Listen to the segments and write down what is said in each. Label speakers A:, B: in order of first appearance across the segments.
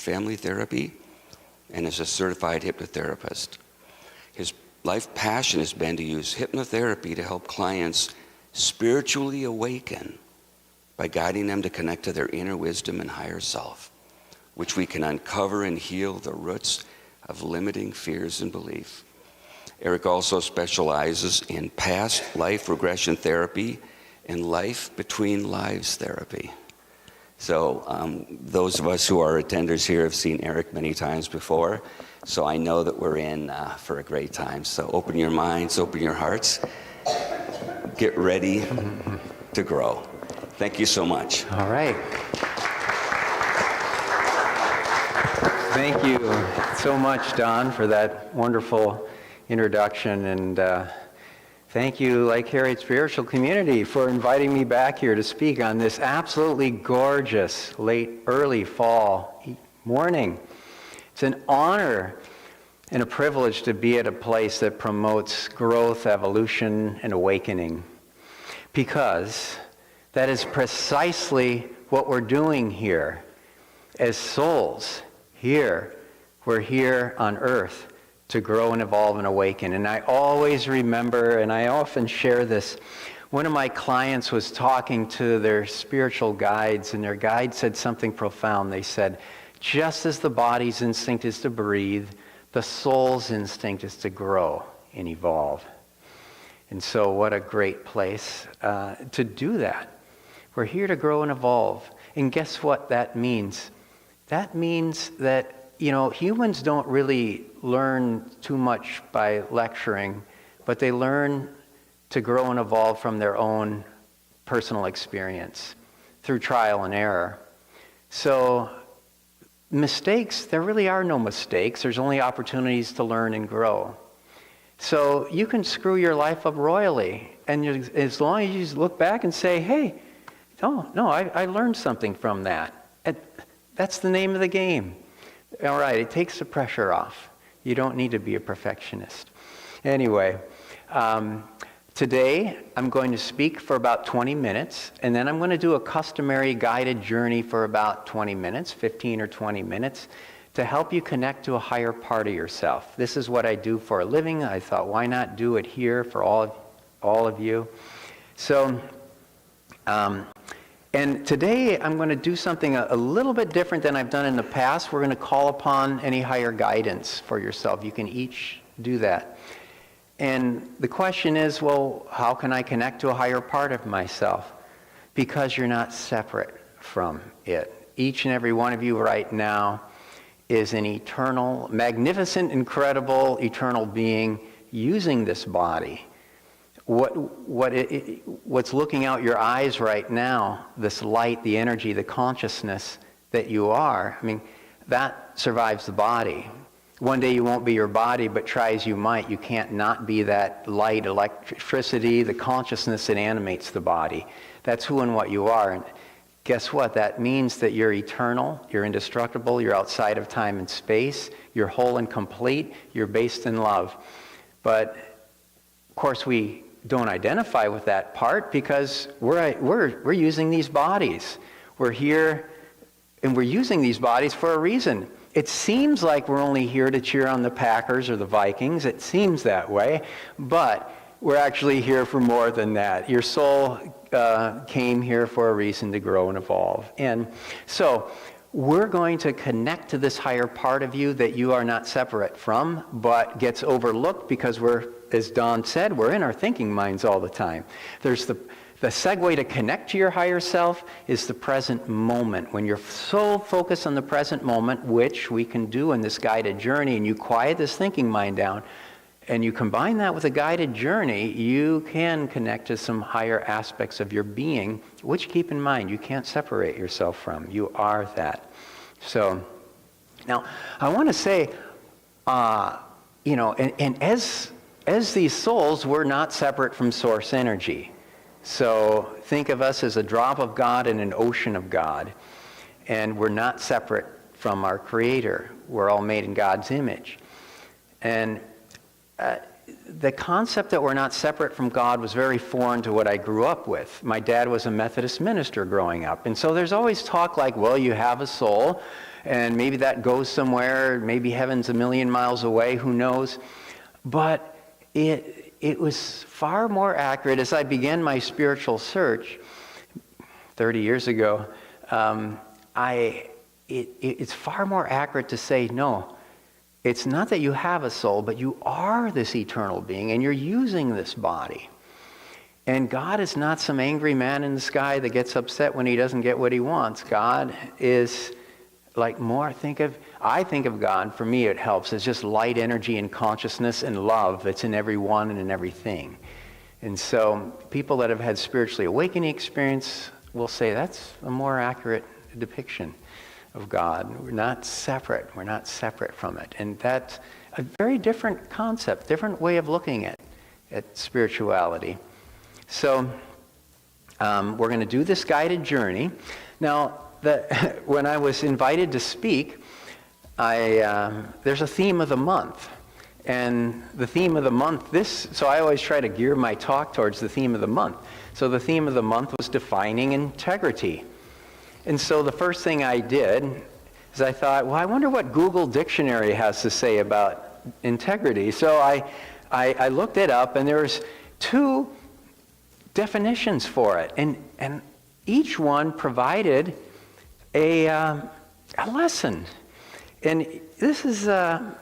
A: family therapy and is a certified hypnotherapist. His life passion has been to use hypnotherapy to help clients spiritually awaken by guiding them to connect to their inner wisdom and higher self, which we can uncover and heal the roots of limiting fears and belief. Eric also specializes in past life regression therapy and life between lives therapy. So those of us who are attenders here have seen Eric many times before, so I know that we're in for a great time. So open your minds, open your hearts, get ready to grow. Thank you so much.
B: All right. Thank you so much, Don, for that wonderful introduction, and thank you, Lake Harriet Spiritual Community, for inviting me back here to speak on this absolutely gorgeous early fall morning. It's an honor and a privilege to be at a place that promotes growth, evolution, and awakening, because that is precisely what we're doing here. As souls here, we're here on earth to grow and evolve and awaken. And I always remember, and I often share this, one of my clients was talking to their spiritual guides, and their guide said something profound. They said, just as the body's instinct is to breathe, the soul's instinct is to grow and evolve. And so what a great place to do that. We're here to grow and evolve. And guess what that means? That means that, humans don't really learn too much by lecturing, but they learn to grow and evolve from their own personal experience through trial and error. So mistakes, there really are no mistakes. There's only opportunities to learn and grow. So you can screw your life up royally, and as long as you just look back and say, hey, I learned something from that. And that's the name of the game. All right, it takes the pressure off. You don't need to be a perfectionist. Anyway, today I'm going to speak for about 20 minutes, and then I'm going to do a customary guided journey for about 20 minutes, 15 or 20 minutes, to help you connect to a higher part of yourself. This is what I do for a living. I thought, why not do it here for all of you? So, and today I'm going to do something a little bit different than I've done in the past. We're going to call upon any higher guidance for yourself. You can each do that. And the question is, well, how can I connect to a higher part of myself? Because you're not separate from it. Each and every one of you right now is an eternal, magnificent, incredible, eternal being using this body. What's looking out your eyes right now, this light, the energy, the consciousness that you are, that survives the body. One day you won't be your body, but try as you might, you can't not be that light, electricity, the consciousness that animates the body. That's who and what you are. And guess what? That means that you're eternal, you're indestructible, you're outside of time and space, you're whole and complete, you're based in love. But, of course, we don't identify with that part because we're using these bodies. We're here and we're using these bodies for a reason. It seems like we're only here to cheer on the Packers or the Vikings. It seems that way, but we're actually here for more than that. Your soul came here for a reason, to grow and evolve. And so we're going to connect to this higher part of you that you are not separate from, but gets overlooked because we're, as Don said, we're in our thinking minds all the time. There's the segue to connect to your higher self is the present moment. When you're so focused on the present moment, which we can do in this guided journey, and you quiet this thinking mind down, and you combine that with a guided journey, you can connect to some higher aspects of your being, which, keep in mind, you can't separate yourself from. You are that. So, now, I want to say, and as these souls, we're not separate from source energy. So think of us as a drop of God in an ocean of God. And we're not separate from our Creator. We're all made in God's image. And the concept that we're not separate from God was very foreign to what I grew up with. My dad was a Methodist minister growing up. And so there's always talk like, well, you have a soul, and maybe that goes somewhere, maybe heaven's a million miles away, who knows? But it was far more accurate as I began my spiritual search 30 years ago. It's far more accurate to say, no, it's not that you have a soul, but you are this eternal being, and you're using this body. And God is not some angry man in the sky that gets upset when he doesn't get what he wants. God is like more, I think of God, for me it helps, as just light energy and consciousness and love that's in everyone and in everything. And so people that have had spiritually awakening experience will say that's a more accurate depiction of God. We're not separate. We're not separate from it. And that's a very different concept, different way of looking at spirituality. So we're going to do this guided journey. Now, when I was invited to speak, there's a theme of the month. And the theme of the month, so I always try to gear my talk towards the theme of the month. So the theme of the month was defining integrity. And so the first thing I did is I thought, well, I wonder what Google Dictionary has to say about integrity. So I looked it up, and there's 2 definitions for it. And each one provided a lesson. And this is the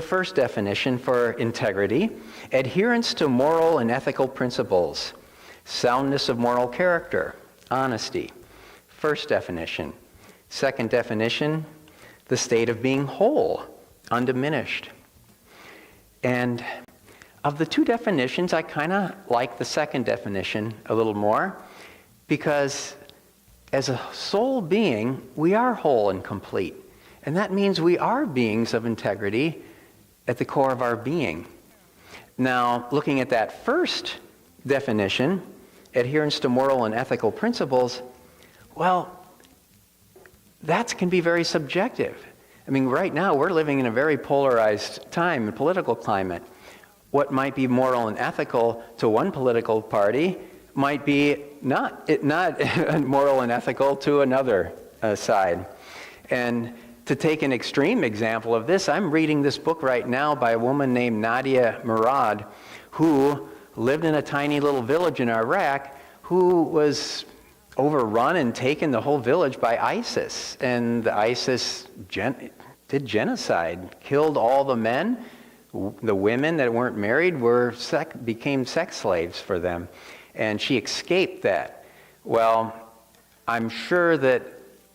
B: first definition for integrity: adherence to moral and ethical principles, soundness of moral character, honesty. First definition. Second definition, the state of being whole, undiminished. And of the 2 definitions, I kind of like the second definition a little more, because as a soul being, we are whole and complete. And that means we are beings of integrity at the core of our being. Now, looking at that first definition, adherence to moral and ethical principles, well, that can be very subjective. I mean, right now we're living in a very polarized time and political climate. What might be moral and ethical to one political party might be not moral and ethical to another side. And to take an extreme example of this, I'm reading this book right now by a woman named Nadia Murad, who lived in a tiny little village in Iraq, who was overrun and taken, the whole village, by ISIS. And the ISIS did genocide, killed all the men. The women that weren't married became sex slaves for them. And she escaped that. Well, I'm sure that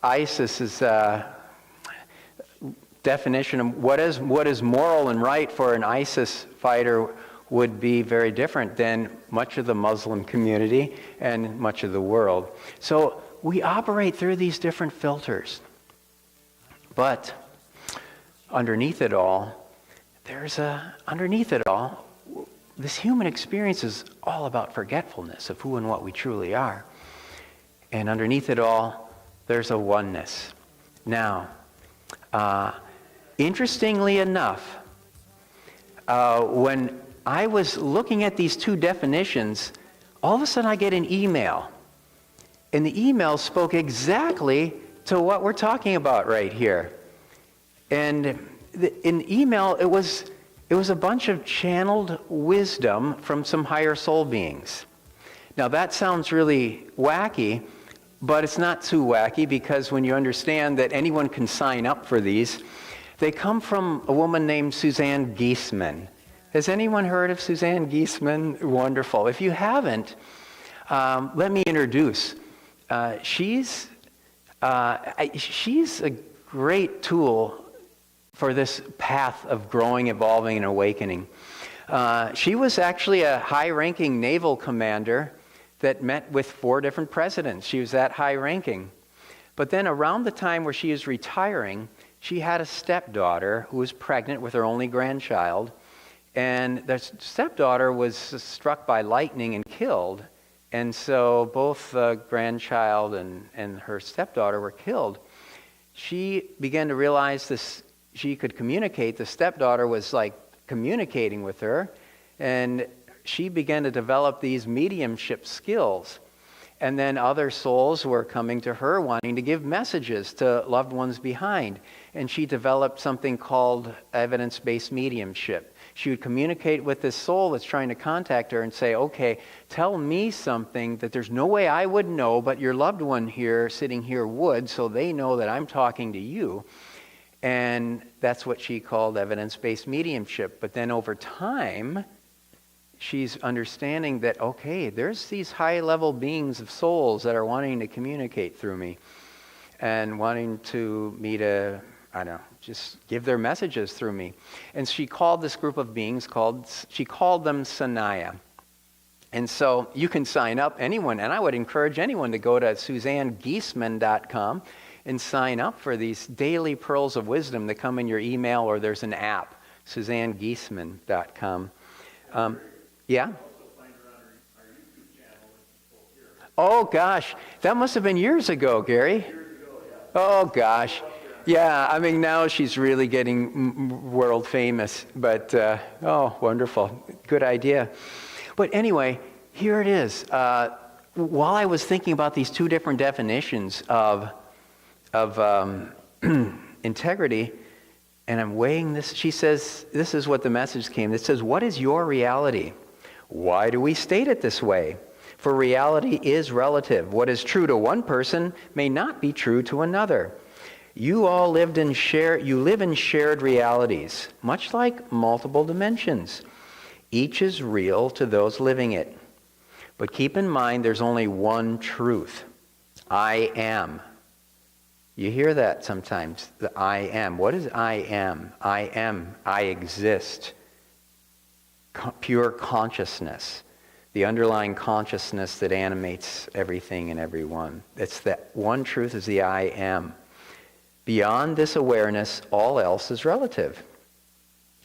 B: ISIS's definition of what is moral and right for an ISIS fighter would be very different than much of the Muslim community and much of the world. So we operate through these different filters. But underneath it all, this human experience is all about forgetfulness of who and what we truly are. And underneath it all, there's a oneness. Now, interestingly enough, when I was looking at these 2 definitions, all of a sudden I get an email. And the email spoke exactly to what we're talking about right here. And in the email, it was a bunch of channeled wisdom from some higher soul beings. Now that sounds really wacky, but it's not too wacky, because when you understand that anyone can sign up for these, they come from a woman named Suzanne Giesemann. Has anyone heard of Suzanne Giesemann? Wonderful. If you haven't, let me introduce. She's a great tool for this path of growing, evolving, and awakening. She was actually a high-ranking naval commander that met with 4 different presidents. She was that high-ranking. But then around the time where she is retiring, she had a stepdaughter who was pregnant with her only grandchild. And the stepdaughter was struck by lightning and killed. And so both the grandchild and her stepdaughter were killed. She began to realize this. She could communicate. The stepdaughter was like communicating with her. And she began to develop these mediumship skills. And then other souls were coming to her wanting to give messages to loved ones behind. And she developed something called evidence-based mediumship. She would communicate with this soul that's trying to contact her and say, okay, tell me something that there's no way I would know, but your loved one here, sitting here, would, so they know that I'm talking to you. And that's what she called evidence-based mediumship. But then over time, she's understanding that, okay, there's these high-level beings of souls that are wanting to communicate through me and wanting me to, I don't know, just give their messages through me. And she called this group of beings, she called them Sanaya. And so you can sign up, anyone, and I would encourage anyone to go to SuzanneGiesman.com and sign up for these daily pearls of wisdom that come in your email, or there's an app, SuzanneGiesman.com. Yeah? Oh, gosh. That must have been years ago, Gary. Oh, gosh. Yeah, I mean, now she's really getting world famous. But, oh, wonderful. Good idea. But anyway, here it is. While I was thinking about these two different definitions of integrity, and I'm weighing this, she says, this is what the message came. It says, what is your reality? Why do we state it this way? For reality is relative. What is true to one person may not be true to another. You all live in shared realities, much like multiple dimensions. Each is real to those living it. But keep in mind there's only one truth. I am. You hear that sometimes, the I am. What is I am? I am. I exist. Pure consciousness. The underlying consciousness that animates everything and everyone. It's that one truth is the I am. Beyond this awareness, all else is relative.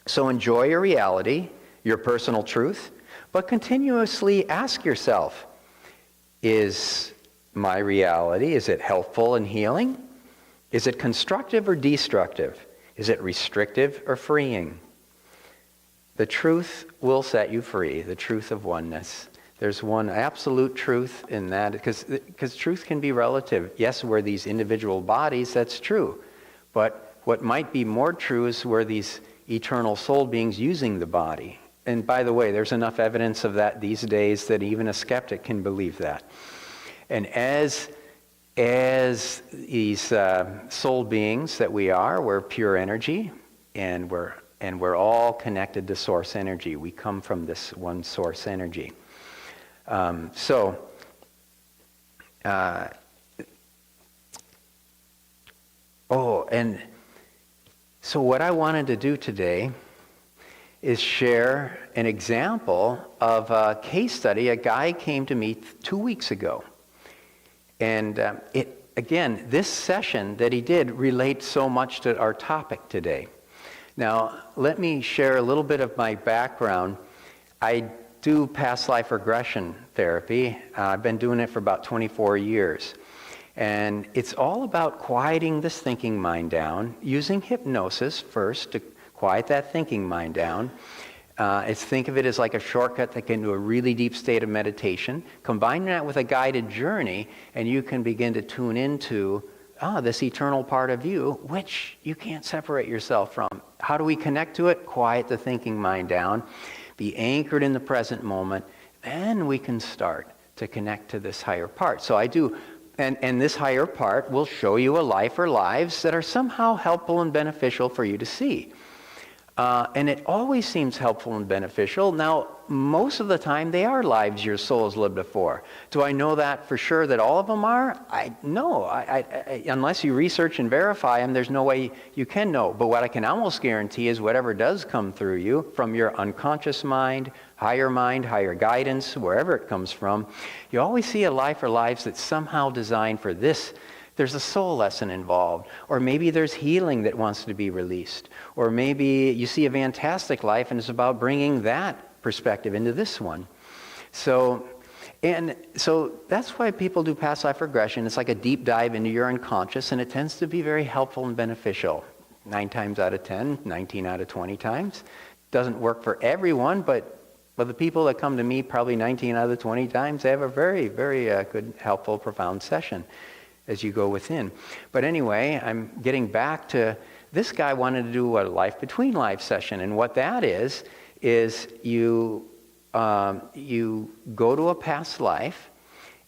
B: So enjoy your reality, your personal truth, but continuously ask yourself, is my reality, is it helpful and healing? Is it constructive or destructive? Is it restrictive or freeing? The truth will set you free, the truth of oneness. There's one absolute truth in that, because truth can be relative. Yes, we're these individual bodies, that's true. But what might be more true is we're these eternal soul beings using the body. And by the way, there's enough evidence of that these days that even a skeptic can believe that. And as these soul beings that we are, we're pure energy, and we're all connected to source energy. We come from this one source energy. So what I wanted to do today is share an example of a case study. A guy came to me 2 weeks ago. And this session that he did relates so much to our topic today. Now, let me share a little bit of my background. I do past life regression therapy. I've been doing it for about 24 years. And it's all about quieting this thinking mind down, using hypnosis first to quiet that thinking mind down. Think of it as like a shortcut that can do a really deep state of meditation. Combine that with a guided journey, and you can begin to tune into this eternal part of you, which you can't separate yourself from. How do we connect to it? Quiet the thinking mind down. Be anchored in the present moment. Then we can start to connect to this higher part. So I do, and this higher part will show you a life or lives that are somehow helpful and beneficial for you to see. And it always seems helpful and beneficial. Now, most of the time, they are lives your soul has lived before. Do I know that for sure that all of them are? No. Unless you research and verify them, there's no way you can know. But what I can almost guarantee is whatever does come through you, from your unconscious mind, higher guidance, wherever it comes from, you always see a life or lives that's somehow designed for this. There's a soul lesson involved, or maybe there's healing that wants to be released, or maybe you see a fantastic life and it's about bringing that perspective into this one. So that's why people do past life regression. It's like a deep dive into your unconscious, and it tends to be very helpful and beneficial. 9 times out of 10, 19 out of 20 times. Doesn't work for everyone, but But the people that come to me, probably 19 out of the 20 times, they have a very, very good, helpful, profound session as you go within. But anyway, I'm getting back to this guy wanted to do a life between life session. And what that is you go to a past life,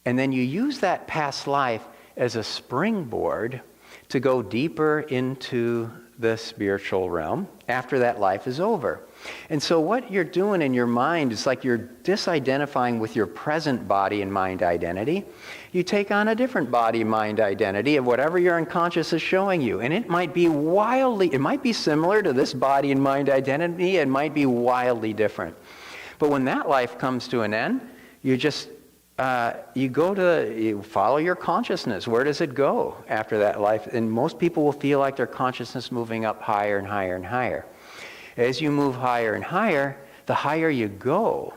B: and then you use that past life as a springboard to go deeper into the spiritual realm after that life is over. And so what you're doing in your mind is like you're disidentifying with your present body and mind identity. You take on a different body-mind identity of whatever your unconscious is showing you. And it might be similar to this body and mind identity. It might be wildly different. But when that life comes to an end, you just you follow your consciousness. Where does it go after that life? And most people will feel like their consciousness moving up higher and higher and higher. As you move higher and higher, the higher you go,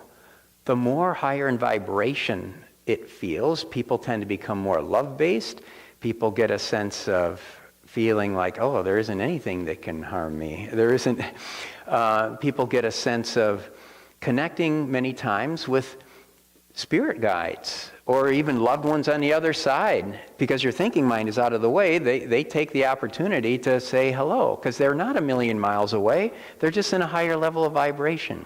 B: the more higher in vibration it feels. People tend to become more love-based. People get a sense of feeling like, oh, there isn't anything that can harm me. There isn't. People get a sense of connecting many times with spirit guides or even loved ones on the other side. Because your thinking mind is out of the way, they take the opportunity to say hello, because they're not a million miles away. They're just in a higher level of vibration.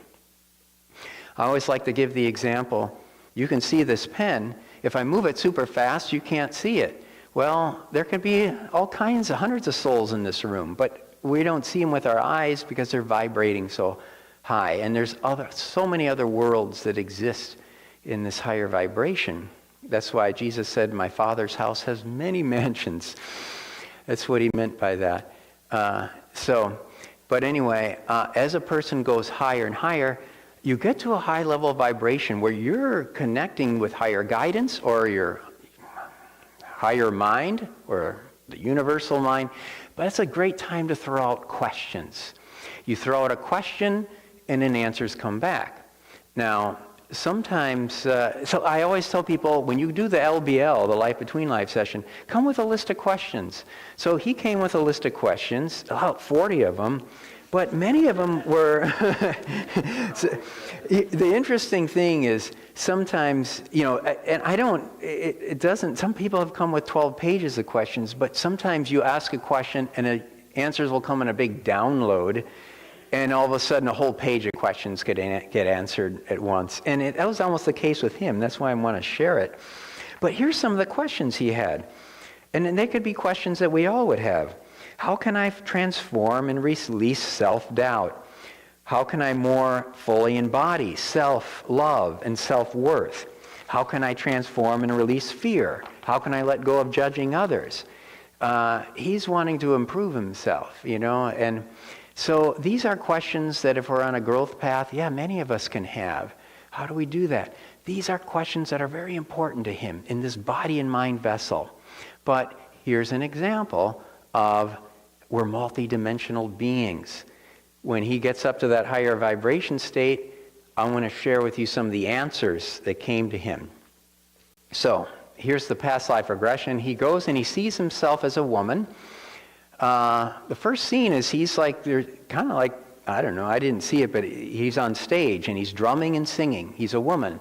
B: I always like to give the example, you can see this pen. If I move it super fast, you can't see it. Well, there could be all kinds of hundreds of souls in this room, but we don't see them with our eyes because they're vibrating so high. And there's so many other worlds that exist in this higher vibration. That's why Jesus said, my Father's house has many mansions. That's what he meant by that. But anyway, as a person goes higher and higher, you get to a high level of vibration where you're connecting with higher guidance or your higher mind or the universal mind. But it's a great time to throw out questions. You throw out a question and then answers come back. Now, sometimes, so I always tell people, when you do the LBL, the Life Between Life session, come with a list of questions. So he came with a list of questions, about 40 of them, but many of them were, the interesting thing is sometimes, and it doesn't, some people have come with 12 pages of questions, but sometimes you ask a question and the answers will come in a big download. And all of a sudden, a whole page of questions get answered at once. And that was almost the case with him. That's why I want to share it. But here's some of the questions he had. And they could be questions that we all would have. How can I transform and release self-doubt? How can I more fully embody self-love and self-worth? How can I transform and release fear? How can I let go of judging others? He's wanting to improve himself, and so these are questions that if we're on a growth path, many of us can have. How do we do that? These are questions that are very important to him in this body and mind vessel. But here's an example of we're multidimensional beings. When he gets up to that higher vibration state, I want to share with you some of the answers that came to him. So here's the past life regression. He goes and he sees himself as a woman. The first scene is he's like, they're kind of like, I don't know, I didn't see it, but he's on stage and he's drumming and singing. He's a woman.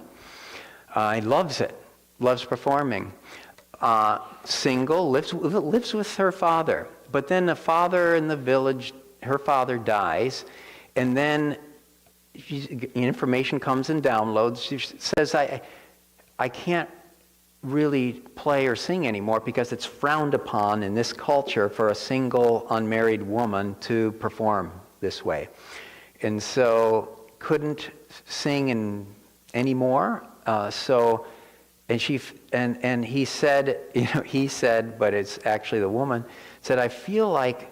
B: He loves it, loves performing. Single, lives with her father. But then the father in the village, her father dies, and then information comes and downloads. She says, I can't really play or sing anymore because it's frowned upon in this culture for a single unmarried woman to perform this way. And so couldn't sing anymore. And he said, he said, but it's actually the woman, said, I feel like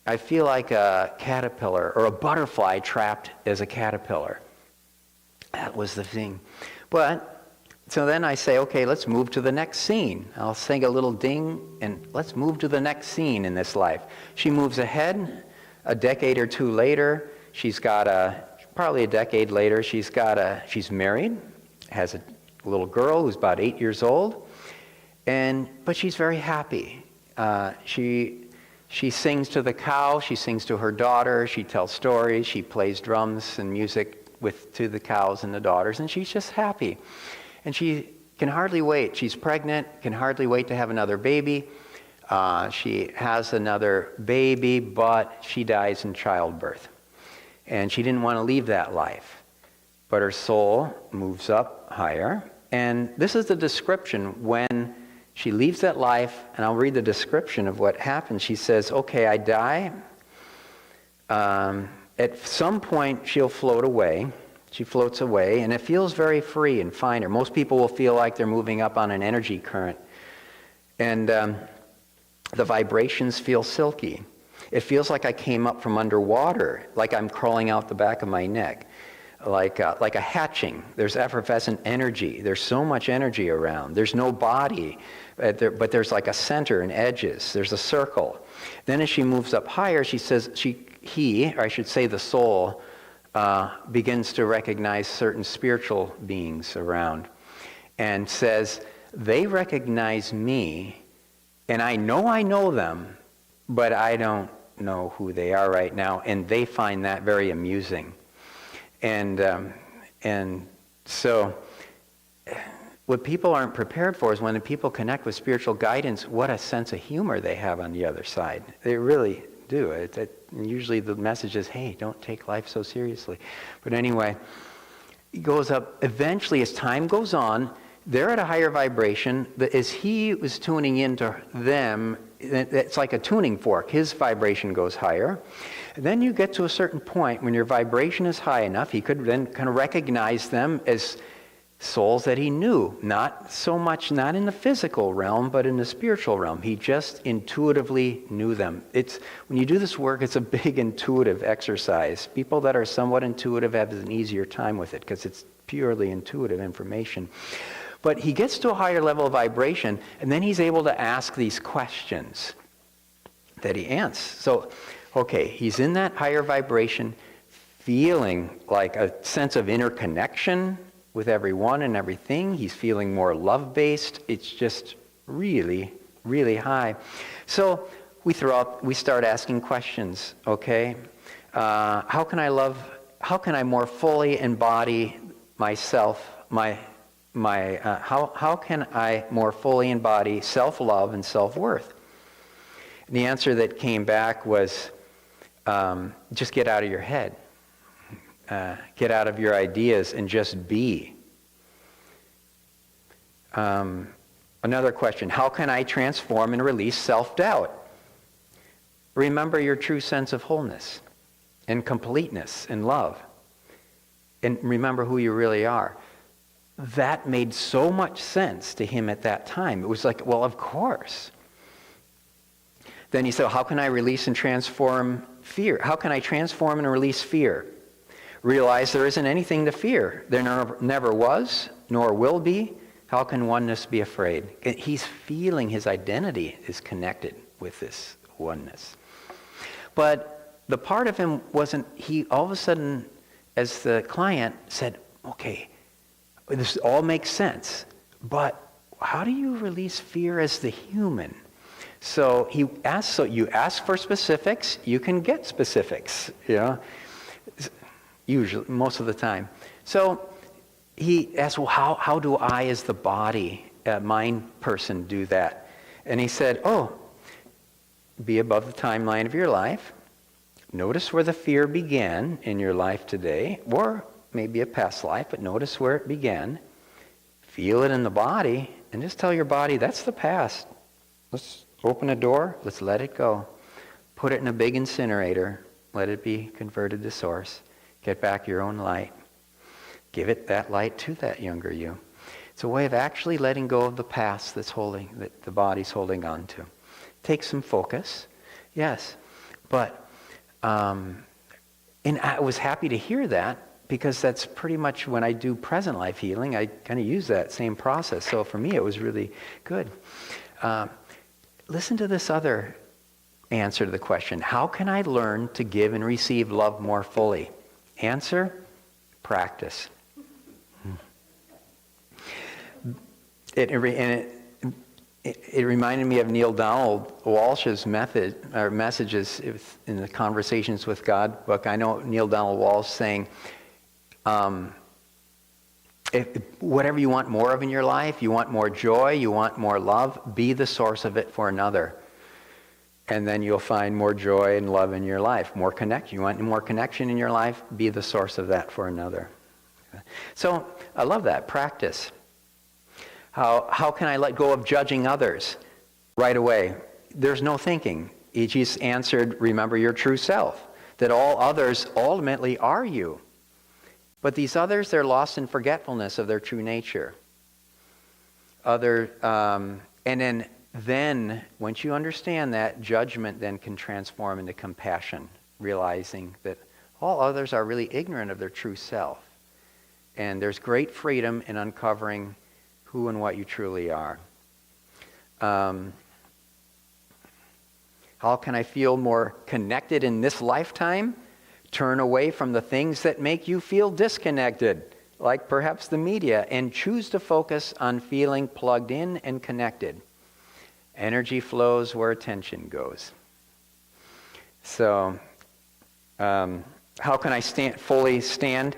B: a caterpillar or a butterfly trapped as a caterpillar. That was the thing. So then I say, okay, let's move to the next scene. I'll sing a little ding, and let's move to the next scene in this life. She moves ahead. A decade or two later, probably a decade later, she's married, has a little girl who's about 8 years old, but she's very happy. She sings to the cow, she sings to her daughter, she tells stories, she plays drums and music to the cows and the daughters, and she's just happy. And she can hardly wait. She's pregnant, can hardly wait to have another baby. She has another baby, but she dies in childbirth. And she didn't want to leave that life. But her soul moves up higher. And this is the description when she leaves that life, and I'll read the description of what happens. She says, okay, I die. At some point, she'll float away. She floats away, and it feels very free and finer. Most people will feel like they're moving up on an energy current. And the vibrations feel silky. It feels like I came up from underwater, like I'm crawling out the back of my neck, like a hatching. There's effervescent energy. There's so much energy around. There's no body, but there's like a center and edges. There's a circle. Then as she moves up higher, she says, or I should say the soul, begins to recognize certain spiritual beings around and says, they recognize me, and I know them, but I don't know who they are right now, and they find that very amusing. And so what people aren't prepared for is when the people connect with spiritual guidance, what a sense of humor they have on the other side. They really do. Usually the message is, hey, don't take life so seriously. But anyway, it goes up. Eventually, as time goes on, they're at a higher vibration. As he was tuning into them, it's like a tuning fork. His vibration goes higher. And then you get to a certain point when your vibration is high enough, he could then kind of recognize them as souls that he knew. Not so much, not in the physical realm, but in the spiritual realm. He just intuitively knew them. When you do this work, it's a big intuitive exercise. People that are somewhat intuitive have an easier time with it because it's purely intuitive information. But he gets to a higher level of vibration, and then he's able to ask these questions that he answers. So, okay, he's in that higher vibration, feeling like a sense of interconnection with everyone and everything. He's feeling more love-based. It's just really, really high. So we start asking questions, okay? How can I more fully embody myself, how can I more fully embody self-love and self-worth? And the answer that came back was, just get out of your head. Get out of your ideas and just be. Another question, how can I transform and release self-doubt? Remember your true sense of wholeness and completeness and love. And remember who you really are. That made so much sense to him at that time. It was like, well, of course. Then he said, how can I release and transform fear? How can I transform and release fear? Realize there isn't anything to fear. There never was, nor will be. How can oneness be afraid? He's feeling his identity is connected with this oneness. But the part of him wasn't, he all of a sudden, as the client said, okay, this all makes sense, but how do you release fear as the human? So he asked, so you ask for specifics, you can get specifics, usually, most of the time. So he asked, well, how do I as the body, mind person do that? And he said, be above the timeline of your life. Notice where the fear began in your life today, or maybe a past life, but notice where it began. Feel it in the body, and just tell your body, that's the past. Let's open a door, let's let it go. Put it in a big incinerator, let it be converted to source. Get back your own light. Give it that light to that younger you. It's a way of actually letting go of the past that the body's holding on to. Take some focus, yes. But, and I was happy to hear that, because that's pretty much when I do present life healing, I kind of use that same process. So for me, it was really good. Listen to this other answer to the question. How can I learn to give and receive love more fully? Answer, practice. It reminded me of Neil Donald Walsh's messages in the Conversations with God book. I know Neil Donald Walsh saying, Whatever you want more of in your life, you want more joy, you want more love, be the source of it for another. And then you'll find more joy and love in your life, more connection. You want more connection in your life, be the source of that for another. So I love that. Practice. How can I let go of judging others right away? There's no thinking. He just answered, remember your true self, that all others ultimately are you. But these others, they're lost in forgetfulness of their true nature. And then, once you understand that, judgment then can transform into compassion, realizing that all others are really ignorant of their true self. And there's great freedom in uncovering who and what you truly are. How can I feel more connected in this lifetime? Turn away from the things that make you feel disconnected, like perhaps the media, and choose to focus on feeling plugged in and connected. Energy flows where attention goes. So, how can I fully stand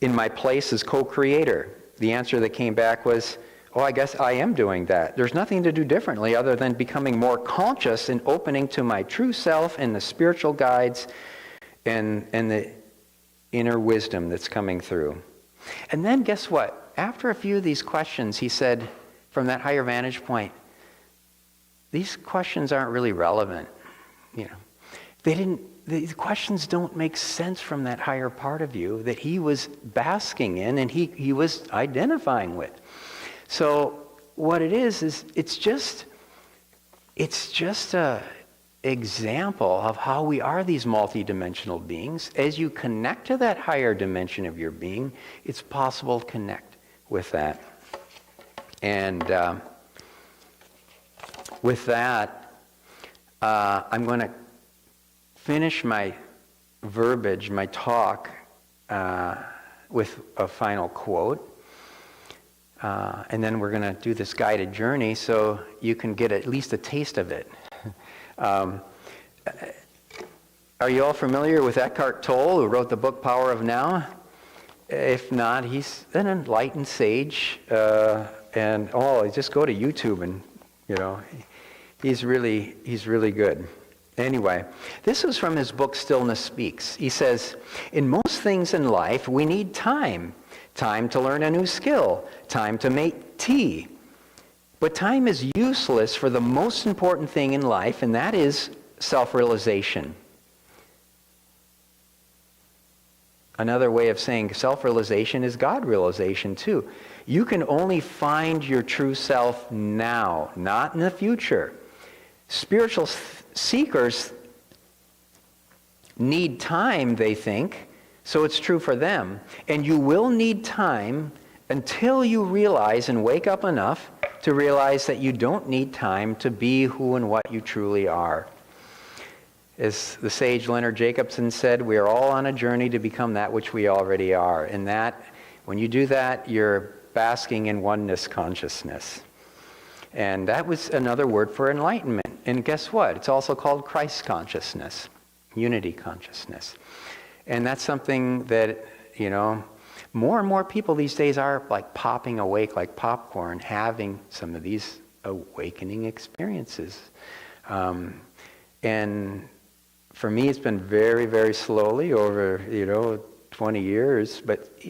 B: in my place as co-creator? The answer that came back was, I guess I am doing that. There's nothing to do differently other than becoming more conscious and opening to my true self and the spiritual guides and the inner wisdom that's coming through. And then guess what? After a few of these questions, he said, from that higher vantage point, these questions aren't really relevant. The questions don't make sense from that higher part of you that he was basking in and he was identifying with. So what it is it's just a example of how we are these multidimensional beings. As you connect to that higher dimension of your being, it's possible to connect with that. And with that, I'm going to finish my verbiage, my talk, with a final quote. And then we're going to do this guided journey so you can get at least a taste of it. Are you all familiar with Eckhart Tolle, who wrote the book Power of Now? If not, he's an enlightened sage. Just go to YouTube and, he's really good. Anyway, this was from his book Stillness Speaks. He says, in most things in life, we need time. Time to learn a new skill. Time to make tea. But time is useless for the most important thing in life, and that is self-realization. Another way of saying self-realization is God-realization too. You can only find your true self now, not in the future. Spiritual seekers need time, they think, so it's true for them. And you will need time until you realize and wake up enough to realize that you don't need time to be who and what you truly are. As the sage Leonard Jacobson said, we are all on a journey to become that which we already are. And that, when you do that, you're basking in oneness consciousness. And that was another word for enlightenment. And guess what? It's also called Christ consciousness, unity consciousness. And that's something that, more and more people these days are like popping awake like popcorn, having some of these awakening experiences. And for me, it's been very, very slowly over, 20 years. But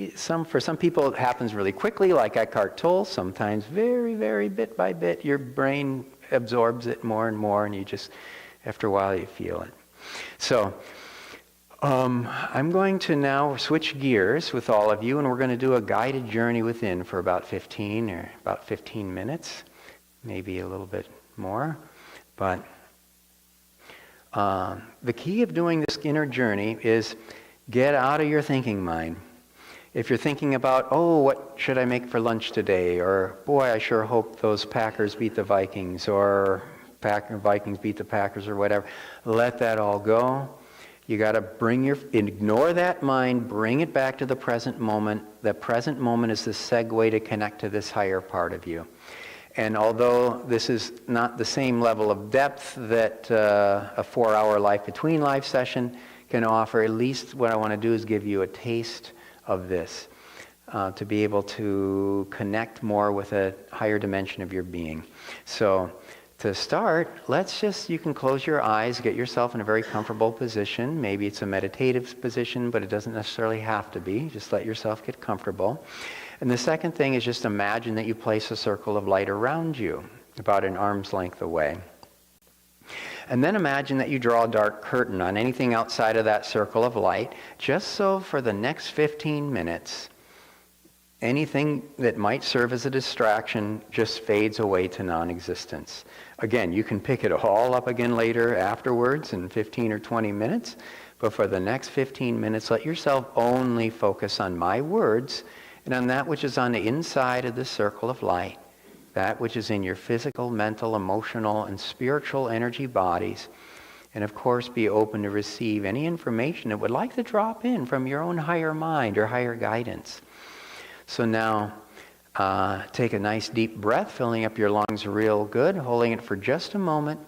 B: for some people, it happens really quickly, like Eckhart Tolle. Sometimes very, very bit by bit, your brain absorbs it more and more, and you just, after a while, you feel it. So, I'm going to now switch gears with all of you, and we're going to do a guided journey within for about 15 minutes, maybe a little bit more. But the key of doing this inner journey is get out of your thinking mind. If you're thinking about, what should I make for lunch today? Or, boy, I sure hope those Packers beat the Vikings, or Vikings beat the Packers, or whatever. Let that all go. You got to ignore that mind, bring it back to the present moment. The present moment is the segue to connect to this higher part of you. And although this is not the same level of depth that a 4-hour life between life session can offer, at least what I want to do is give you a taste of this, to be able to connect more with a higher dimension of your being. So to start, you can close your eyes, get yourself in a very comfortable position. Maybe it's a meditative position, but it doesn't necessarily have to be. Just let yourself get comfortable. And the second thing is just imagine that you place a circle of light around you, about an arm's length away. And then imagine that you draw a dark curtain on anything outside of that circle of light, just so for the next 15 minutes, anything that might serve as a distraction just fades away to non-existence. Again, you can pick it all up again later afterwards in 15 or 20 minutes, but for the next 15 minutes, let yourself only focus on my words and on that which is on the inside of the circle of light, that which is in your physical, mental, emotional, and spiritual energy bodies. And of course, be open to receive any information that would like to drop in from your own higher mind or higher guidance. So now, take a nice deep breath, filling up your lungs real good, holding it for just a moment.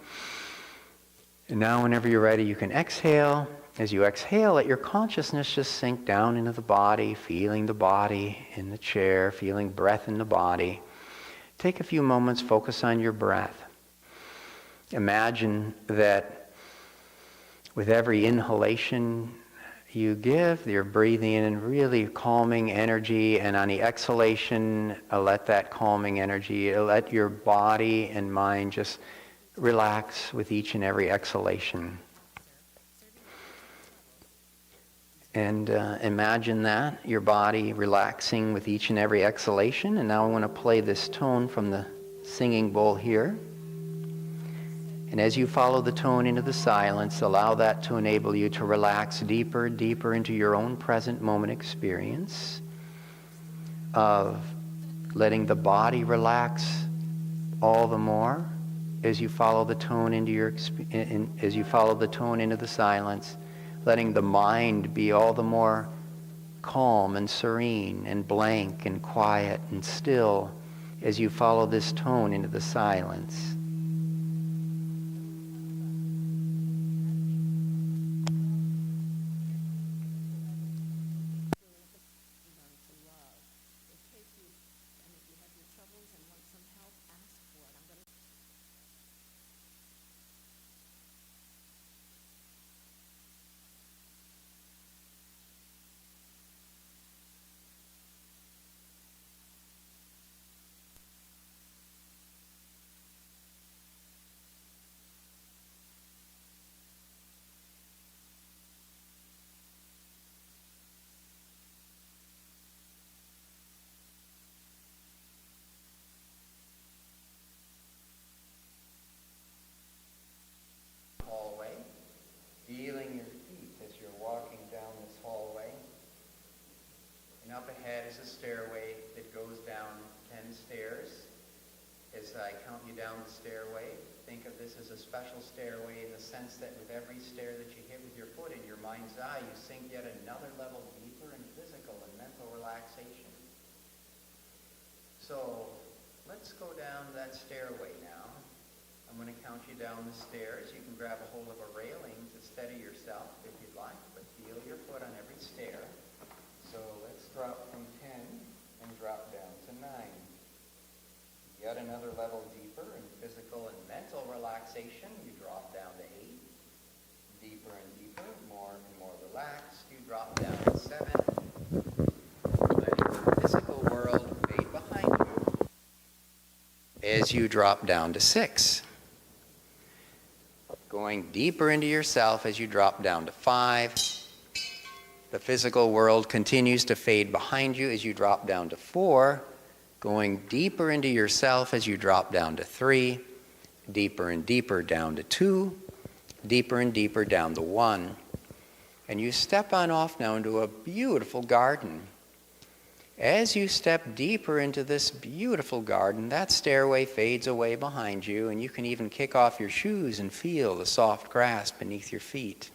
B: And now whenever you're ready, you can exhale. As you exhale, let your consciousness just sink down into the body, feeling the body in the chair, feeling breath in the body. Take a few moments, focus on your breath. Imagine that with every inhalation you give, you're breathing in really calming energy, and on the exhalation, let that calming energy, let your body and mind just relax with each and every exhalation. And imagine that, your body relaxing with each and every exhalation. And now I want to play this tone from the singing bowl here. And as you follow the tone into the silence, allow that to enable you to relax deeper and deeper into your own present moment experience of letting the body relax all the more as you follow the tone into the silence, letting the mind be all the more calm and serene and blank and quiet and still as you follow this tone into the silence. Feeling your feet as you're walking down this hallway. And up ahead is a stairway that goes down 10 stairs. As I count you down the stairway, think of this as a special stairway in the sense that with every stair that you hit with your foot in your mind's eye, you sink yet another level deeper in physical and mental relaxation. So let's go down that stairway now. I'm going to count you down the stairs. You can grab a hold of a railing to steady yourself if you'd like, but feel your foot on every stair. So let's drop from 10 and drop down to 9. Yet another level deeper in physical and mental relaxation. You drop down to 8. Deeper and deeper, more and more relaxed. You drop down to 7. Letting the physical world fade behind you as you drop down to 6. Going deeper into yourself as you drop down to 5. The physical world continues to fade behind you as you drop down to 4. Going deeper into yourself as you drop down to 3. Deeper and deeper down to 2. Deeper and deeper down to 1. And you step on off now into a beautiful garden. As you step deeper into this beautiful garden, that stairway fades away behind you, and you can even kick off your shoes and feel the soft grass beneath your feet.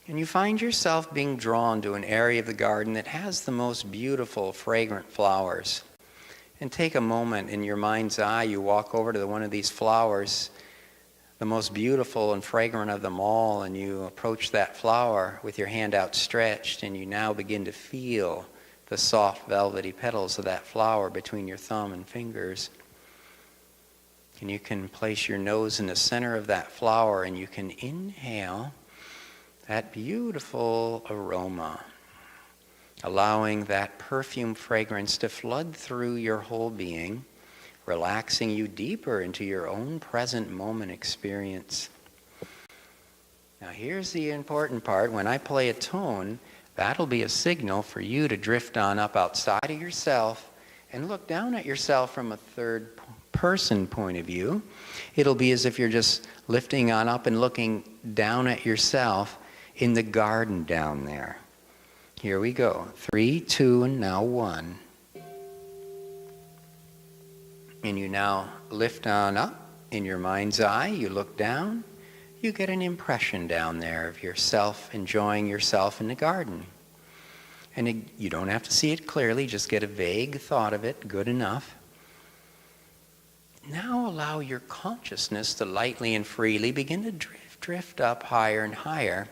B: And you find yourself being drawn to an area of the garden that has the most beautiful, fragrant flowers. And take a moment in your mind's eye, you walk over to one of these flowers, the most beautiful and fragrant of them all, and you approach that flower with your hand outstretched, and you now begin to feel the soft velvety petals of that flower between your thumb and fingers. And you can place your nose in the center of that flower, and you can inhale that beautiful aroma, allowing that perfume fragrance to flood through your whole being, relaxing you deeper into your own present moment experience. Now here's the important part. When I play a tone, that'll be a signal for you to drift on up outside of yourself and look down at yourself from a third person point of view. It'll be as if you're just lifting on up and looking down at yourself in the garden down there. Here we go. 3, 2, and now 1. And you now lift on up in your mind's eye. You look down. You get an impression down there of yourself enjoying yourself in the garden. And you don't have to see it clearly. Just get a vague thought of it. Good enough. Now allow your consciousness to lightly and freely begin to drift up higher and higher,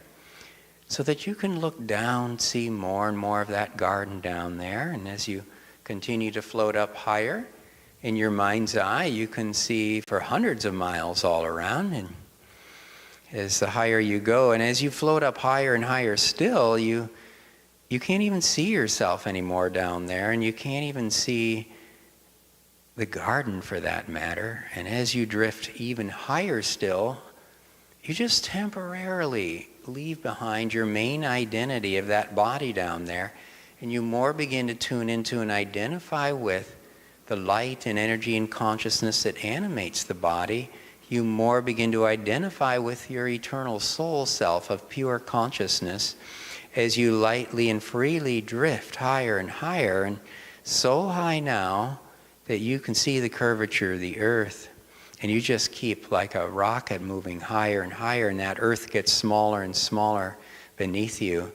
B: so that you can look down, see more and more of that garden down there. And as you continue to float up higher, in your mind's eye, you can see for hundreds of miles all around. And as the higher you go, and as you float up higher and higher still, you can't even see yourself anymore down there, and you can't even see the garden for that matter. And as you drift even higher still, you just temporarily leave behind your main identity of that body down there, and you more begin to tune into and identify with the light and energy and consciousness that animates the body. You more begin to identify with your eternal soul self of pure consciousness as you lightly and freely drift higher and higher, and so high now that you can see the curvature of the earth. And you just keep like a rocket moving higher and higher, and that earth gets smaller and smaller beneath you.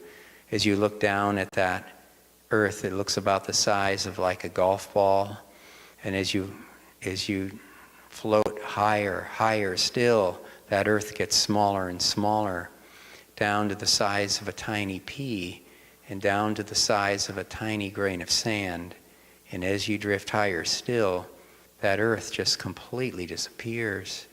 B: As you look down at that earth, it looks about the size of like a golf ball. And as you float higher still, that earth gets smaller and smaller, down to the size of a tiny pea, and down to the size of a tiny grain of sand. And as you drift higher still, that earth just completely disappears.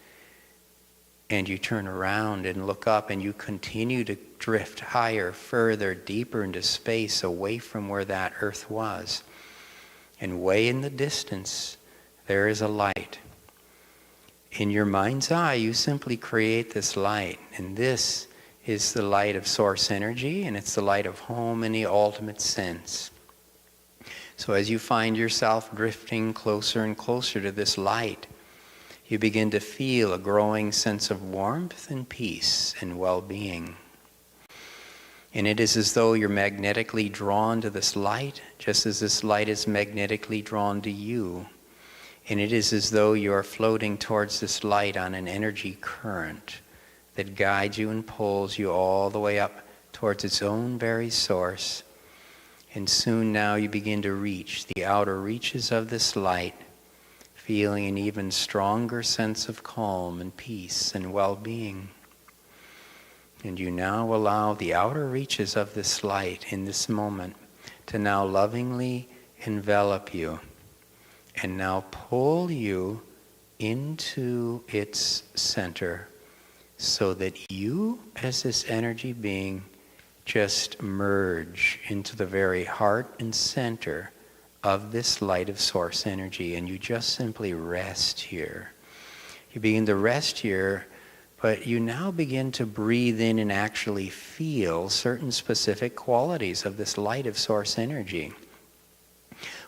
B: And you turn around and look up, and you continue to drift higher, further, deeper into space, away from where that earth was. And way in the distance, there is a light. In your mind's eye, you simply create this light. And this is the light of source energy, and it's the light of home in the ultimate sense. So as you find yourself drifting closer and closer to this light, you begin to feel a growing sense of warmth and peace and well-being. And it is as though you're magnetically drawn to this light, just as this light is magnetically drawn to you. And it is as though you are floating towards this light on an energy current that guides you and pulls you all the way up towards its own very source. And soon now you begin to reach the outer reaches of this light, feeling an even stronger sense of calm and peace and well-being. And you now allow the outer reaches of this light in this moment to now lovingly envelop you and now pull you into its center, so that you, as this energy being, just merge into the very heart and center of this light of source energy, and you just simply rest here. You begin to rest here, but you now begin to breathe in and actually feel certain specific qualities of this light of source energy.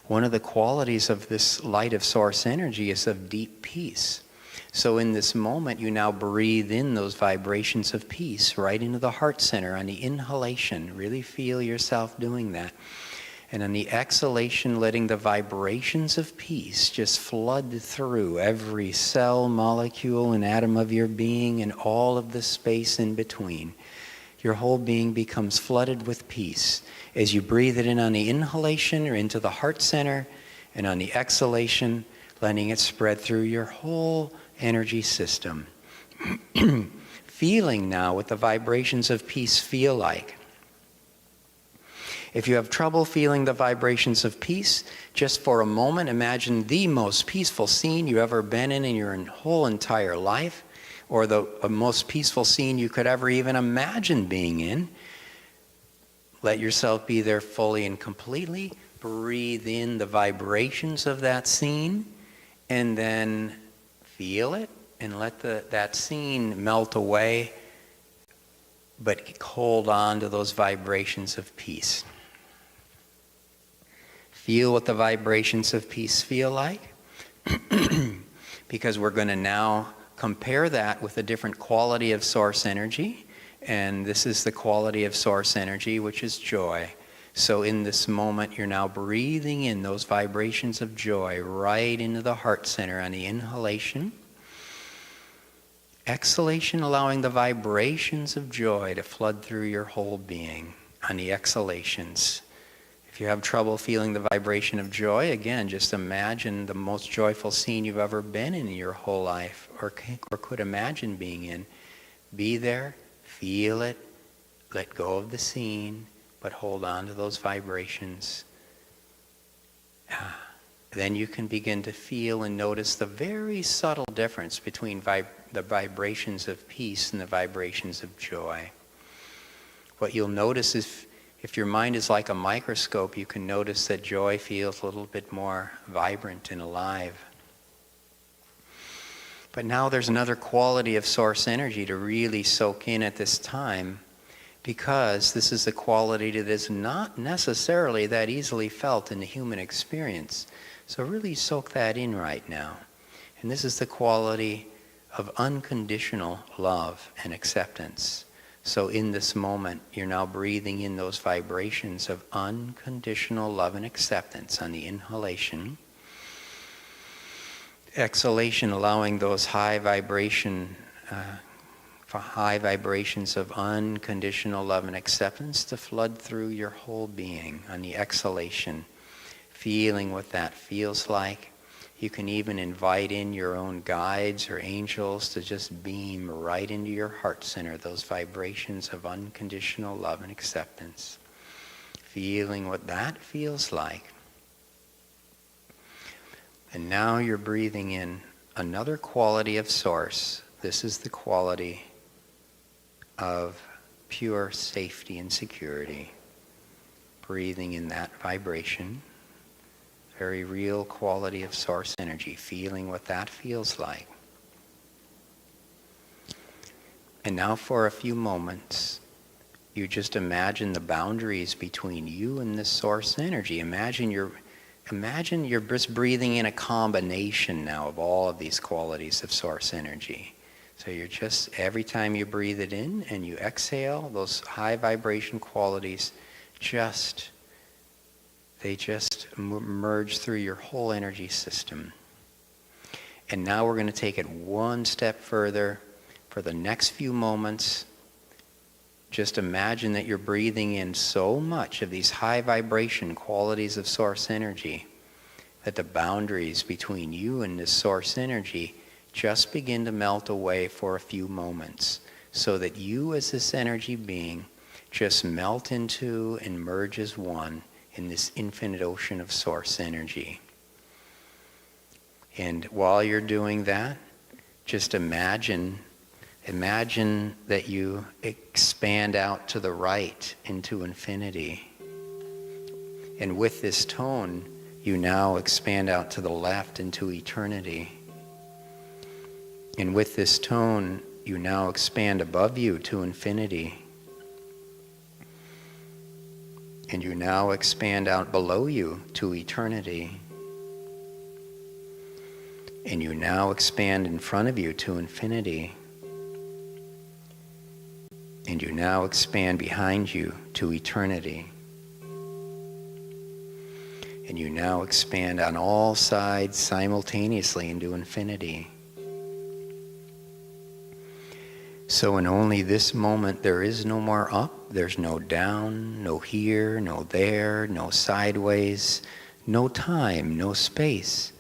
B: One of the qualities of this light of source energy is of deep peace. So in this moment, you now breathe in those vibrations of peace right into the heart center on the inhalation. Really feel yourself doing that. And on the exhalation, letting the vibrations of peace just flood through every cell, molecule, and atom of your being and all of the space in between. Your whole being becomes flooded with peace as you breathe it in on the inhalation or into the heart center, and on the exhalation, letting it spread through your whole energy system, Feeling now what the vibrations of peace feel like. If you have trouble feeling the vibrations of peace, just for a moment imagine the most peaceful scene you've ever been in your whole entire life, or the most peaceful scene you could ever even imagine being in. Let yourself be there fully and completely. Breathe in the vibrations of that scene, and then feel it, and let that scene melt away, but hold on to those vibrations of peace. Feel what the vibrations of peace feel like, because we're going to now compare that with a different quality of source energy, and this is the quality of source energy, which is joy. So in this moment, you're now breathing in those vibrations of joy right into the heart center on the inhalation. Exhalation, allowing the vibrations of joy to flood through your whole being on the exhalations. If you have trouble feeling the vibration of joy, again, just imagine the most joyful scene you've ever been in your whole life, or could imagine being in. Be there, feel it, let go of the scene, but hold on to those vibrations. Then you can begin to feel and notice the very subtle difference between the vibrations of peace and the vibrations of joy. What you'll notice is, if your mind is like a microscope, you can notice that joy feels a little bit more vibrant and alive. But now there's another quality of source energy to really soak in at this time, because this is a quality that is not necessarily that easily felt in the human experience. So really soak that in right now. And this is the quality of unconditional love and acceptance. So in this moment, you're now breathing in those vibrations of unconditional love and acceptance on the inhalation. Exhalation, allowing those high vibrations of unconditional love and acceptance to flood through your whole being on the exhalation. Feeling what that feels like. You can even invite in your own guides or angels to just beam right into your heart center, those vibrations of unconditional love and acceptance. Feeling what that feels like. And now you're breathing in another quality of source. This is the quality of pure safety and security. Breathing in that vibration. Very real quality of source energy, feeling what that feels like. And now for a few moments, you just imagine the boundaries between you and this source energy. Imagine you're just breathing in a combination now of all of these qualities of source energy. So you're just, every time you breathe it in and you exhale, those high vibration qualities they just merge through your whole energy system. And now we're going to take it one step further. For the next few moments, just imagine that you're breathing in so much of these high vibration qualities of source energy that the boundaries between you and this source energy just begin to melt away for a few moments, so that you as this energy being just melt into and merge as one in this infinite ocean of source energy. And while you're doing that, just imagine that you expand out to the right into infinity. And with this tone, you now expand out to the left into eternity. And with this tone, you now expand above you to infinity. And you now expand out below you to eternity. And you now expand in front of you to infinity. And you now expand behind you to eternity. And you now expand on all sides simultaneously into infinity. So in only this moment, there is no more up, there's no down, no here, no there, no sideways, no time, no space.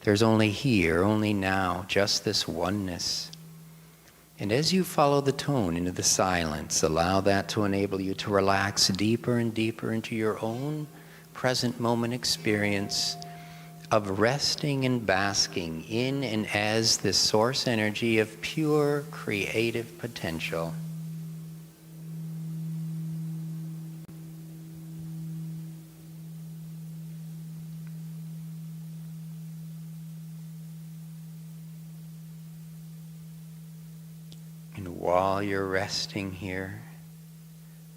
B: There's only here, only now, just this oneness. And as you follow the tone into the silence, allow that to enable you to relax deeper and deeper into your own present moment experience of resting and basking in and as this source energy of pure creative potential. And while you're resting here,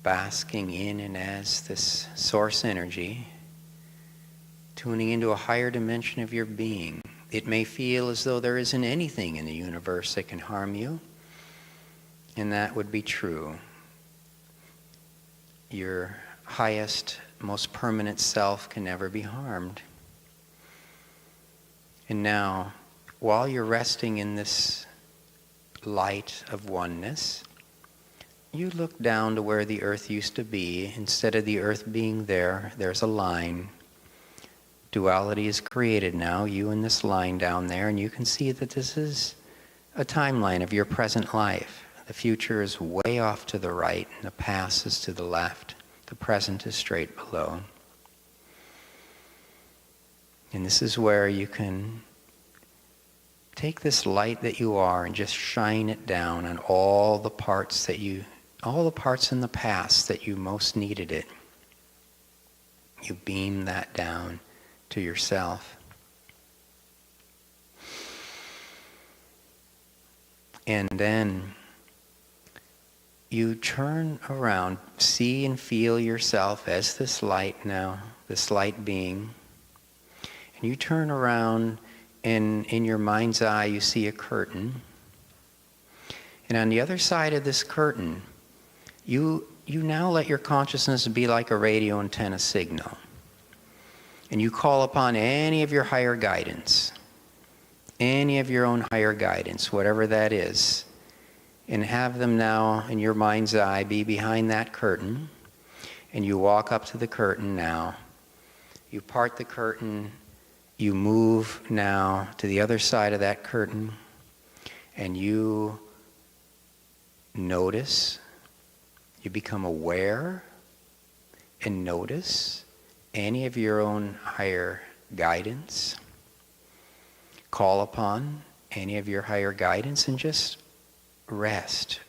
B: basking in and as this source energy, tuning into a higher dimension of your being, it may feel as though there isn't anything in the universe that can harm you, and that would be true. Your highest, most permanent self can never be harmed. And now, while you're resting in this light of oneness, you look down to where the earth used to be. Instead of the earth being there, there's a line. Duality is created now, you and this line down there, and you can see that this is a timeline of your present life. The future is way off to the right, and the past is to the left. The present is straight below. And this is where you can take this light that you are and just shine it down on all the parts in the past that you most needed it. You beam that down to yourself. And then you turn around, see and feel yourself as this light now, this light being. And you turn around, and in your mind's eye you see a curtain. And on the other side of this curtain, you now let your consciousness be like a radio antenna signal. And you call upon any of your higher guidance, any of your own higher guidance, whatever that is, and have them now in your mind's eye be behind that curtain. And you walk up to the curtain now. You part the curtain. You move now to the other side of that curtain, and you notice, you become aware and notice any of your own higher guidance. Call upon any of your higher guidance and just rest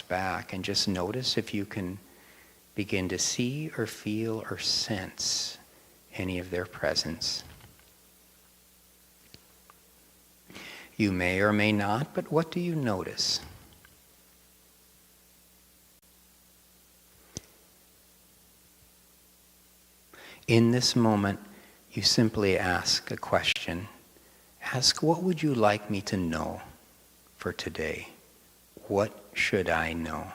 B: back, and just notice if you can begin to see or feel or sense any of their presence. You may or may not, but what do you notice? In this moment, you simply ask a question. Ask, what would you like me to know for today? What should I know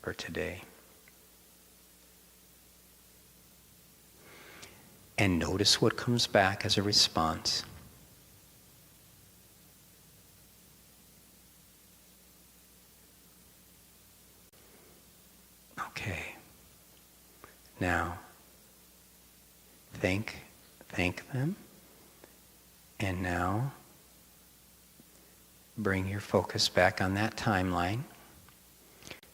B: for today? And notice what comes back as a response. Okay. Now, thank them. And now, bring your focus back on that timeline.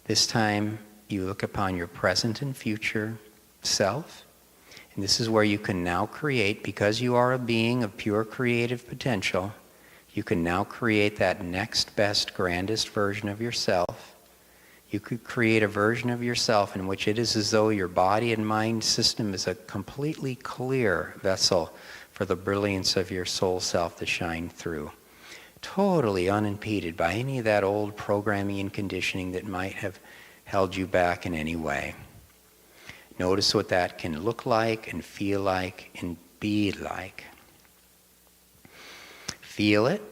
B: This time, you look upon your present and future self. And this is where you can now create, because you are a being of pure creative potential, you can now create that next best, grandest version of yourself. You could create a version of yourself in which it is as though your body and mind system is a completely clear vessel for the brilliance of your soul self to shine through. Totally unimpeded by any of that old programming and conditioning that might have held you back in any way. Notice what that can look like and feel like and be like. Feel it,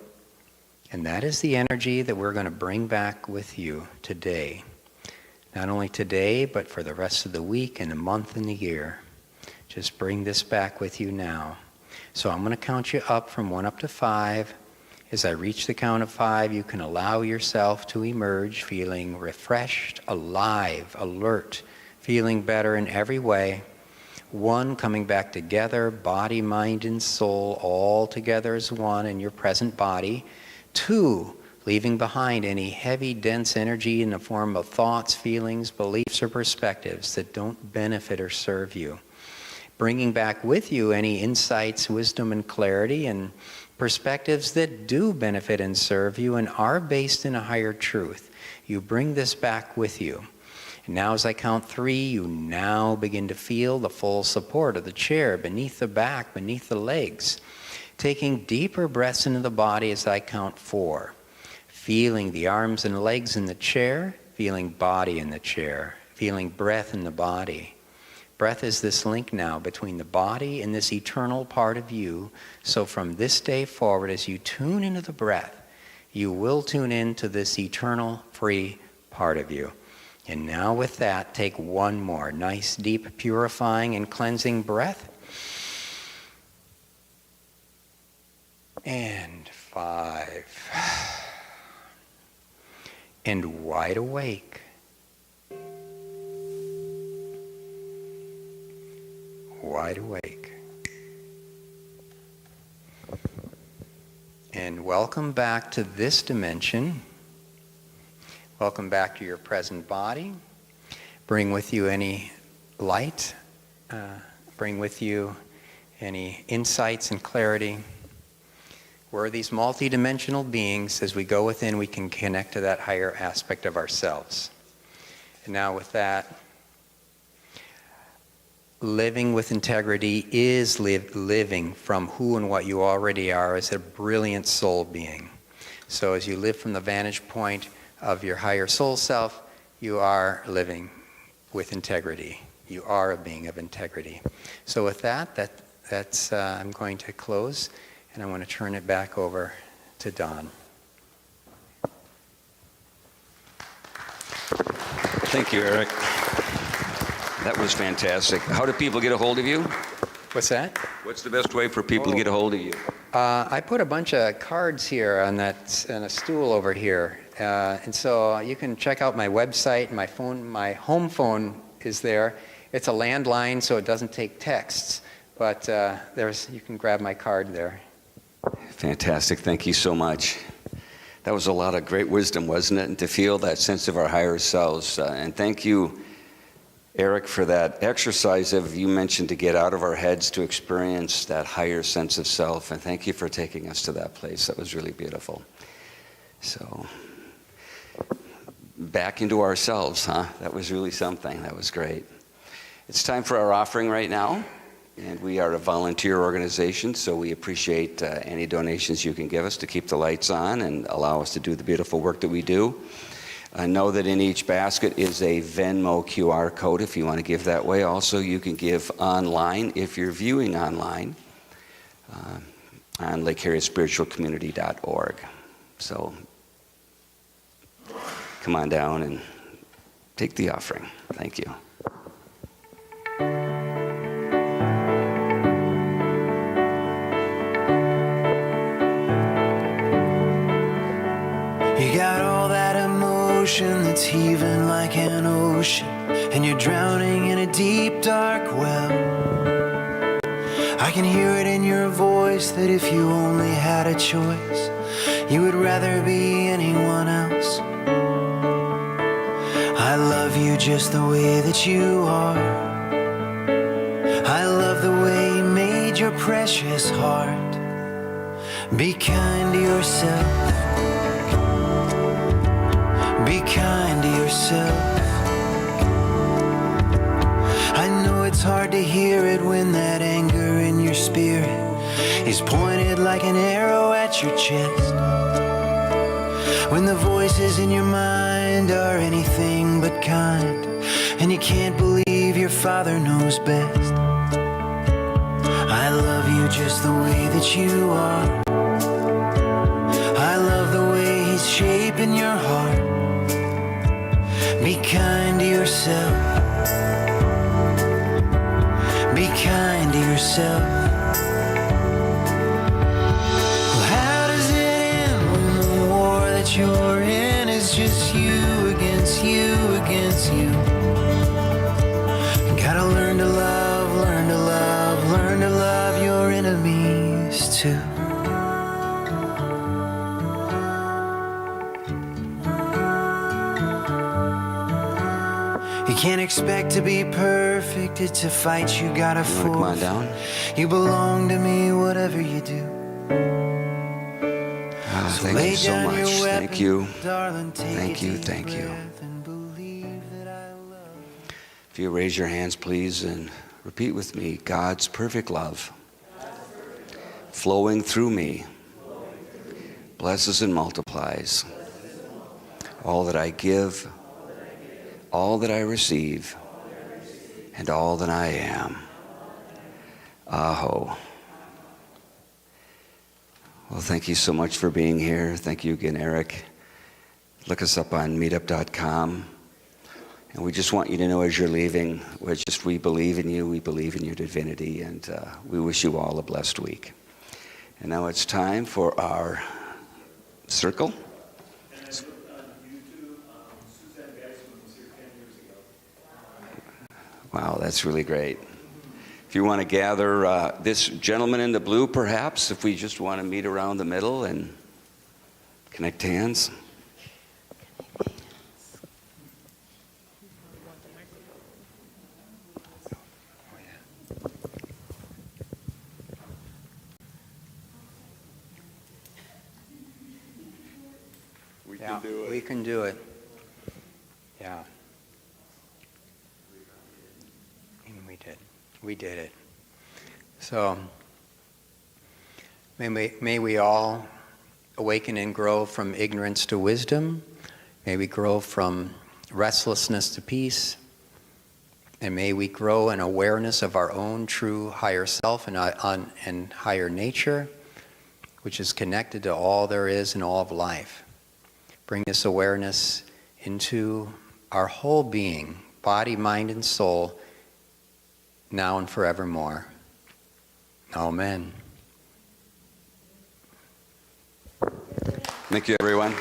B: and that is the energy that we're going to bring back with you today. Not only today, but for the rest of the week and the month and the year. Just bring this back with you now. So I'm going to count you up from 1 up to 5. As I reach the count of 5, you can allow yourself to emerge feeling refreshed, alive, alert, feeling better in every way. 1, coming back together, body, mind, and soul, all together as one in your present body. 2, leaving behind any heavy, dense energy in the form of thoughts, feelings, beliefs, or perspectives that don't benefit or serve you. Bringing back with you any insights, wisdom, and clarity, and perspectives that do benefit and serve you and are based in a higher truth. You bring this back with you. And now as I count 3, you now begin to feel the full support of the chair beneath the back, beneath the legs. Taking deeper breaths into the body as I count 4. Feeling the arms and legs in the chair, feeling body in the chair, feeling breath in the body. Breath is this link now between the body and this eternal part of you. So from this day forward, as you tune into the breath, you will tune into this eternal, free part of you. And now with that, take one more nice, deep, purifying and cleansing breath. And 5. And wide awake. Wide awake. And welcome back to this dimension. Welcome back to your present body. Bring with you any light. Bring with you any insights and clarity. We're these multidimensional beings. As we go within, we can connect to that higher aspect of ourselves. And now with that, living with integrity is living from who and what you already are as a brilliant soul being. So as you live from the vantage point of your higher soul self, you are living with integrity. You are a being of integrity. So with that's I'm going to close. And I want to turn it back over to Don.
A: Thank you, Eric. That was fantastic. How do people get a hold of you?
B: What's that?
A: What's the best way for people to get a hold of you?
B: I put a bunch of cards here on a stool over here. And so you can check out my website. My phone, my home phone is there. It's a landline, so it doesn't take texts. But you can grab my card there.
A: Fantastic. Thank you so much. That was a lot of great wisdom, wasn't it? And to feel that sense of our higher selves. And thank you, Eric, for that exercise of you mentioned to get out of our heads to experience that higher sense of self. And thank you for taking us to that place. That was really beautiful. So, back into ourselves, huh? That was really something. That was great. It's time for our offering right now. And we are a volunteer organization, so we appreciate any donations you can give us to keep the lights on and allow us to do the beautiful work that we do. Know that in each basket is a Venmo QR code if you want to give that way. Also, you can give online if you're viewing online on LakeHarrietSpiritualCommunity.org. So come on down and take the offering. Thank you.
C: You got all that emotion that's heaving like an ocean, and you're drowning in a deep, dark well. I can hear it in your voice that if you only had a choice, you would rather be anyone else. I love you just the way that you are. I love the way you made your precious heart. Be kind to yourself. Be kind to yourself. I know it's hard to hear it when that anger in your spirit is pointed like an arrow at your chest. When the voices in your mind are anything but kind, and you can't believe your Father knows best. I love you just the way that you are. I love the way He's shaping your heart. Be kind to yourself. Be kind to yourself. Well, how does it end when the war that you're in is just you against you against you? You gotta learn to love, learn to love, learn to love your enemies too. You can't expect to be perfect, it's a fight you gotta
A: You want to come on down?
C: You belong to me, whatever you do.
A: Thank
C: lay
A: you so
C: down your
A: much.
C: weapon,
A: Thank you.
C: darling, take
A: Thank
C: a
A: you.
C: deep
A: Thank you.
C: breath and believe that I love you.
A: If you raise your hands, please, and repeat with me. God's perfect love flowing through me blesses and multiplies all that I give, all that I receive, and all that I am. Aho. Well, thank you so much for being here. Thank you again, Eric. Look us up on meetup.com. And we just want you to know as you're leaving, we believe in you, we believe in your divinity, and we wish you all a blessed week. And now it's time for our circle. Wow, that's really great. If you want to gather this gentleman in the blue, perhaps, if we just want to meet around the middle and connect hands.
B: We can do it. Yeah. And we did it. So may we all awaken and grow from ignorance to wisdom. May we grow from restlessness to peace. And may we grow in awareness of our own true higher self and higher nature, which is connected to all there is in all of life. Bring this awareness into our whole being, body, mind, and soul, now and forevermore. Amen.
A: Thank you, everyone.